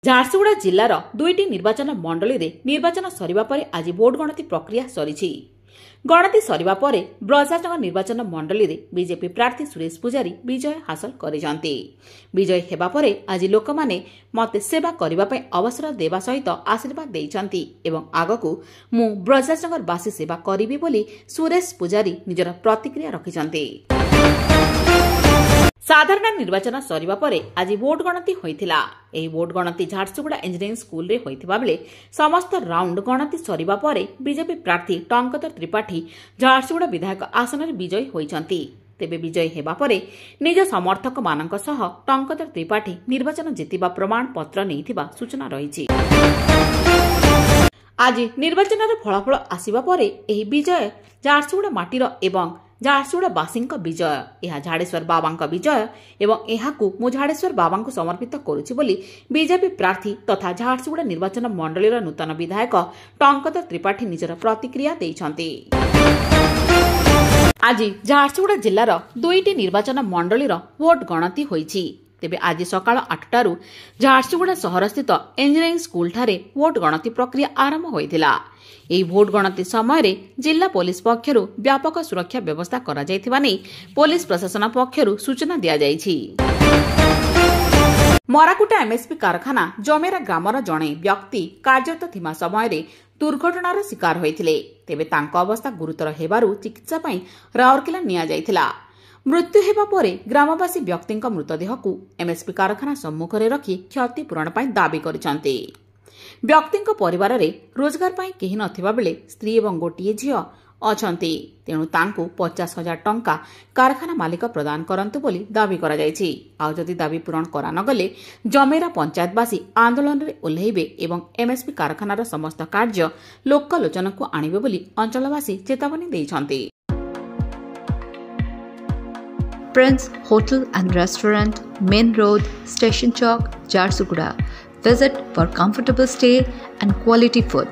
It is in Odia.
ଝାରସୁଗୁଡ଼ା ଜିଲ୍ଲାର 2ଟି ନିର୍ବାଚନ ମଣ୍ଡଳୀରେ ନିର୍ବାଚନ ସରିବା ପରେ ଆଜି ଭୋଟ ଗଣତି ପ୍ରକ୍ରିୟା ସରିଛି। ଗଣତି ସରିବା ପରେ ବ୍ରଜରାଜନଗର ନିର୍ବାଚନ ମଣ୍ଡଳୀରେ ବିଜେପି ପ୍ରାର୍ଥୀ ସୁରେଶ ପୂଜାରୀ ବିଜୟ ହାସଲ କରିଛନ୍ତି। ବିଜୟ ହେବା ପରେ ଆଜି ଲୋକମାନେ ମୋତେ ସେବା କରିବା ପାଇଁ ଅବସର ଦେବା ସହିତ ଆଶୀର୍ବାଦ ଦେଇଛନ୍ତି ଏବଂ ଆଗକୁ ମୁଁ ବ୍ରଜରାଜନଗରବାସୀ ସେବା କରିବି ବୋଲି ସୁରେଶ ପୂଜାରୀ ନିଜର ପ୍ରତିକ୍ରିୟା ରଖିଛନ୍ତି। ସାଧାରଣ ନିର୍ବାଚନ ସରିବା ପରେ ଆଜି ଭୋଟ ଗଣତି ହୋଇଥିଲା। ଏହି ଭୋଟ ଗଣତି ଝାରସୁଗୁଡ଼ା ଇଞ୍ଜିନିୟରିଂ ସ୍କୁଲରେ ହୋଇଥିବା ବେଳେ ସମସ୍ତ ରାଉଣ୍ଡ ଗଣତି ସରିବା ପରେ ବିଜେପି ପ୍ରାର୍ଥୀ ଟଙ୍କଧର ତ୍ରିପାଠୀ ଝାରସୁଗୁଡ଼ା ବିଧାୟକ ଆସନରେ ବିଜୟୀ ହୋଇଛନ୍ତି। ତେବେ ବିଜୟୀ ହେବା ପରେ ନିଜ ସମର୍ଥକମାନଙ୍କ ସହ ଟଙ୍କଧର ତ୍ରିପାଠୀ ନିର୍ବାଚନ ଜିତିବା ପ୍ରମାଣପତ୍ର ନେଇଥିବା ସୂଚନା ରହିଛି। ଆଜି ନିର୍ବାଚନର ଫଳାଫଳ ଆସିବା ପରେ ଏହି ବିଜୟ ଝାରସୁଗୁଡ଼ା ମାଟିର ଏବଂ ଝାରସୁଗୁଡ଼ାବାସୀଙ୍କ ବିଜୟ। ଏହା ଝାଡ଼େଶ୍ୱର ବାବାଙ୍କ ବିଜୟ ଏବଂ ଏହାକୁ ମୁଁ ଝାଡ଼େଶ୍ୱର ବାବାଙ୍କୁ ସମର୍ପିତ କରୁଛି ବୋଲି ବିଜେପି ପ୍ରାର୍ଥୀ ତଥା ଝାରସୁଗୁଡ଼ା ନିର୍ବାଚନ ମଣ୍ଡଳୀର ନୂତନ ବିଧାୟକ ଟଙ୍କଧର ତ୍ରିପାଠୀ ନିଜର ପ୍ରତିକ୍ରିୟା ଦେଇଛନ୍ତି। ଆଜି ଝାରସୁଗୁଡ଼ା ଜିଲ୍ଲାର 2ଟି ନିର୍ବାଚନ ମଣ୍ଡଳୀର ଭୋଟ ଗଣତି ହୋଇଛି। ତେବେ ଆଜି ସକାଳ 8ଟାରୁ ଝାରସୁଗୁଡ଼ା ସହରସ୍ଥିତ ଇଞ୍ଜିନିୟରିଂ ସ୍କୁଲଠାରେ ଭୋଟ ଗଣତି ପ୍ରକ୍ରିୟା ଆରମ୍ଭ ହୋଇଥିଲା। ଏହି ଭୋଟ ଗଣତି ସମୟରେ ଜିଲ୍ଲା ପୋଲିସ ପକ୍ଷରୁ ବ୍ୟାପକ ସୁରକ୍ଷା ବ୍ୟବସ୍ଥା କରାଯାଇଥିବା ନେଇ ପୋଲିସ ପ୍ରଶାସନ ପକ୍ଷରୁ ସୂଚନା ଦିଆଯାଇଛି। ମରାକୁଟା ଏମ୍ଏସ୍ପି କାରଖାନା ଜମେରା ଗ୍ରାମର ଜଣେ ବ୍ୟକ୍ତି କାର୍ଯ୍ୟରତ ଥିବା ସମୟରେ ଦୁର୍ଘଟଣାର ଶିକାର ହୋଇଥିଲେ। ତେବେ ତାଙ୍କ ଅବସ୍ଥା ଗୁରୁତର ହେବାରୁ ଚିକିତ୍ସା ପାଇଁ ରାଉରକେଲା ନିଆଯାଇଥିଲା। ମୃତ୍ୟୁ ହେବା ପରେ ଗ୍ରାମବାସୀ ବ୍ୟକ୍ତିଙ୍କ ମୃତଦେହକୁ ଏମ୍ଏସ୍ପି କାରଖାନା ସମ୍ମୁଖରେ ରଖି କ୍ଷତିପୂରଣ ପାଇଁ ଦାବି କରିଛନ୍ତି। ବ୍ୟକ୍ତିଙ୍କ ପରିବାରରେ ରୋଜଗାର ପାଇଁ କେହି ନଥିବା ବେଳେ ସ୍ତ୍ରୀ ଏବଂ ଗୋଟିଏ ଝିଅ ଅଛନ୍ତି। ତେଣୁ ତାଙ୍କୁ 50,000 ଟଙ୍କା କାରଖାନା ମାଲିକ ପ୍ରଦାନ କରନ୍ତୁ ବୋଲି ଦାବି କରାଯାଇଛି। ଆଉ ଯଦି ଦାବି ପୂରଣ କରାନଗଲେ ଜମେରା ପଞ୍ଚାୟତବାସୀ ଆନ୍ଦୋଳନରେ ଓହ୍ଲାଇବେ ଏବଂ ଏମ୍ଏସ୍ପି କାରଖାନାର ସମସ୍ତ କାର୍ଯ୍ୟ ଲୋକଲୋଚନକୁ ଆଣିବେ ବୋଲି ଅଞ୍ଚଳବାସୀ ଚେତାବନୀ ଦେଇଛନ୍ତି। Prince Hotel and Restaurant, Main Road, Station Chowk, Jharsuguda. Visit for comfortable stay and quality food.